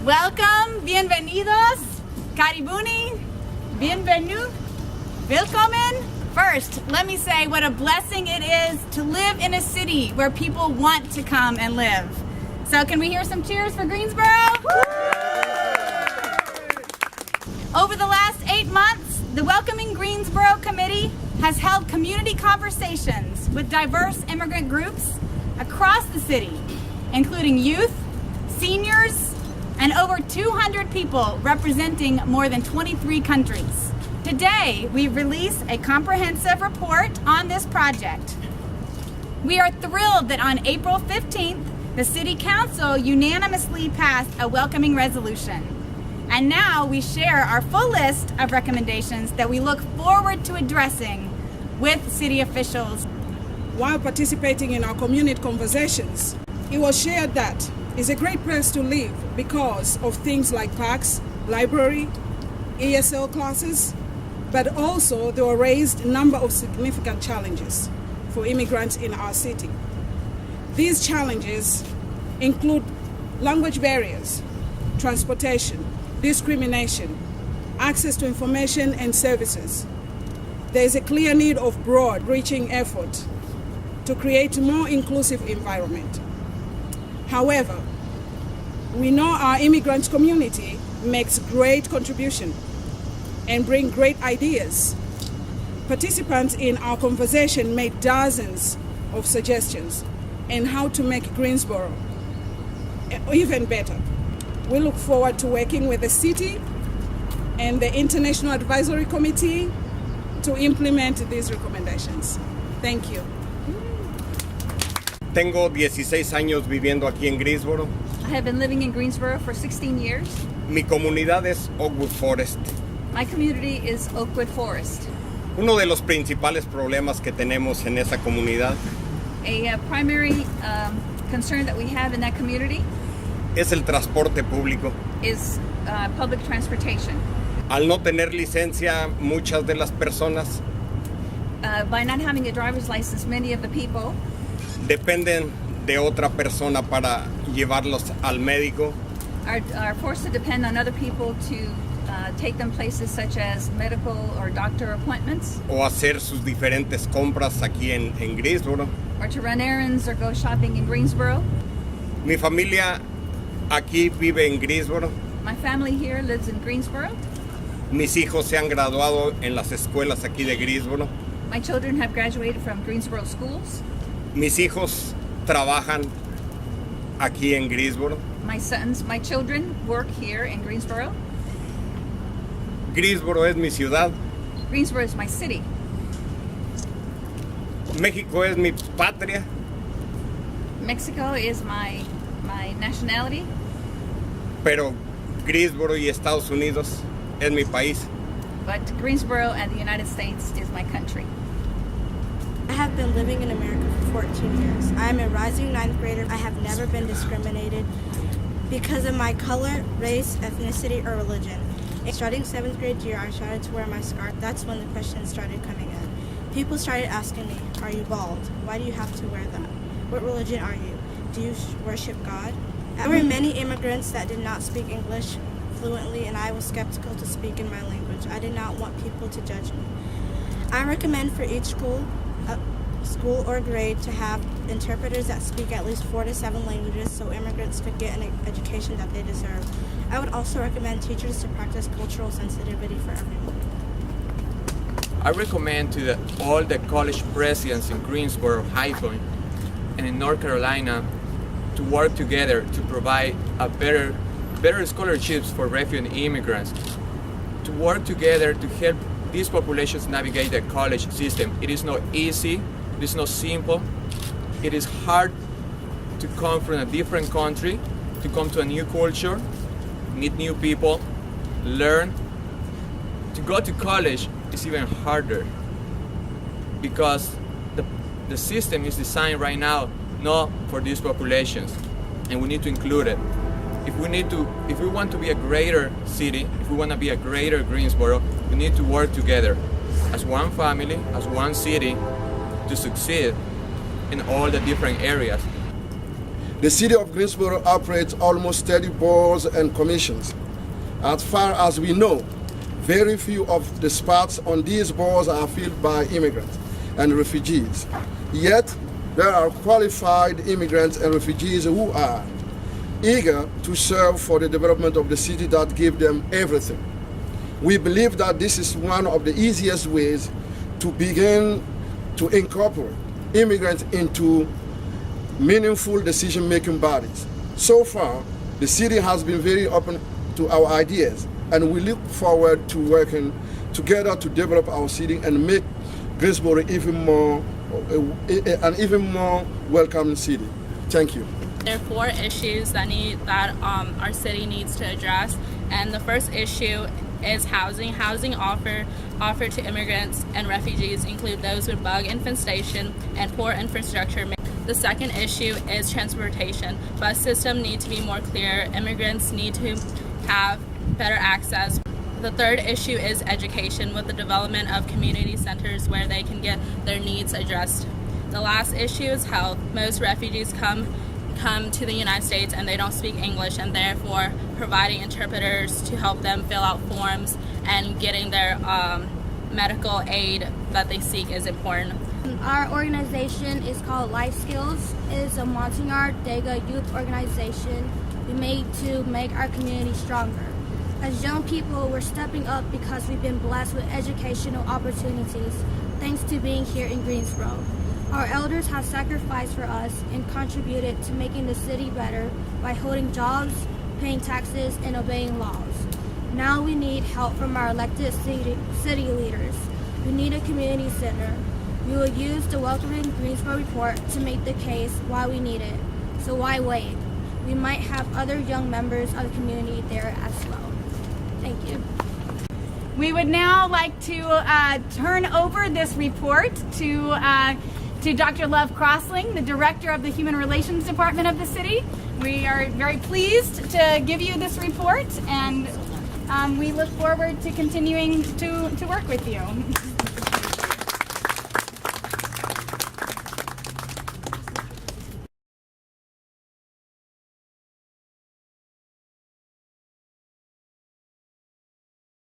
Welcome, bienvenidos, karibuni, bienvenue, willkommen. First, let me say what a blessing it is to live in a city where people want to come and live. So can we hear some cheers for Greensboro? Over the last 8 months, the Welcoming Greensboro Committee has held community conversations with diverse immigrant groups across the city, including youth, seniors, and over 200 people representing more than 23 countries. Today, we release a comprehensive report on this project. We are thrilled that on April 15th, the City Council unanimously passed a welcoming resolution. And now we share our full list of recommendations that we look forward to addressing with city officials. While participating in our community conversations, it was shared that it's a great place to live because of things like parks, library, ESL classes, but also there were raised a number of significant challenges for immigrants in our city. These challenges include language barriers, transportation, discrimination, access to information and services. There is a clear need of broad-reaching effort to create a more inclusive environment. However, we know our immigrant community makes great contribution and bring great ideas. Participants in our conversation made dozens of suggestions on how to make Greensboro even better. We look forward to working with the city and the International Advisory Committee to implement these recommendations. Thank you. Tengo 16 años viviendo aquí en Greensboro. I have been living in Greensboro for 16 years. Mi comunidad es Oakwood Forest. My community is Oakwood Forest. Uno de los principales problemas que tenemos en esa comunidad A primary concern that we have in that community es el transporte público. is public transportation. Al no tener licencia, muchas de las personas By not having a driver's license, many of the people dependen de otra persona para llevarlos al médico are forced to depend on other people to take them places such as medical or doctor appointments, o hacer sus diferentes compras aquí en Greensboro. or to run errands or go shopping in Greensboro. Mi familia aquí vive en Greensboro. My family here lives in Greensboro. Mis hijos se han graduado en las escuelas aquí de Greensboro. My children have graduated from Greensboro schools. Mis hijos trabajan aquí en Greensboro. My children work here in Greensboro. Greensboro es mi ciudad. Greensboro is my city. México es mi patria. Mexico is my nationality, Pero Greensboro y Estados Unidos es mi país. but Greensboro and the United States is my country. I have been living in America for 14 years. I am a rising ninth grader. I have never been discriminated because of my color, race, ethnicity, or religion. Starting 7th grade year, I started to wear my scarf. That's when the questions started coming in. People started asking me, are you bald? Why do you have to wear that? What religion are you? Do you worship God? There were many immigrants that did not speak English fluently, and I was skeptical to speak in my language. I did not want people to judge me. I recommend for each school or grade to have interpreters that speak at least 4 to 7 languages so immigrants could get an education that they deserve. I would also recommend teachers to practice cultural sensitivity for everyone. I recommend to all the college presidents in Greensboro, High Point, and in North Carolina to work together to provide a better scholarships for refugee immigrants, to work together to help these populations navigate the college system. It is not easy, it is not simple, it is hard to come from a different country, to come to a new culture, meet new people, learn. To go to college is even harder because the system is designed right now not for these populations, and we need to include it. If we want to be a greater city, if we want to be a greater Greensboro, we need to work together as one family, as one city, to succeed in all the different areas. The city of Greensboro operates almost 30 boards and commissions. As far as we know, very few of the spots on these boards are filled by immigrants and refugees. Yet, there are qualified immigrants and refugees who are eager to serve for the development of the city that give them everything. We believe that this is one of the easiest ways to begin to incorporate immigrants into meaningful decision-making bodies. So far, the city has been very open to our ideas, and we look forward to working together to develop our city and make Greensboro an even more welcoming city. Thank you. There are 4 issues that our city needs to address, and the first issue is housing. Housing offered to immigrants and refugees include those with bug infestation and poor infrastructure. The second issue is transportation. Bus system need to be more clear. Immigrants need to have better access. The third issue is education, with the development of community centers where they can get their needs addressed. The last issue is health. Most refugees come to the United States and they don't speak English, and therefore providing interpreters to help them fill out forms and getting their medical aid that they seek is important. Our organization is called Life Skills. It is a Monsignor Dega youth organization we made to make our community stronger. As young people, we're stepping up because we've been blessed with educational opportunities thanks to being here in Greensboro. Our elders have sacrificed for us and contributed to making the city better by holding jobs, paying taxes, and obeying laws. Now we need help from our elected city leaders. We need a community center. We will use the Welcoming Greensboro report to make the case why we need it. So why wait? We might have other young members of the community there as well. Thank you. We would now like to turn over this report to Dr. Love Crossling, the Director of the Human Relations Department of the city. We are very pleased to give you this report, and we look forward to continuing to work with you.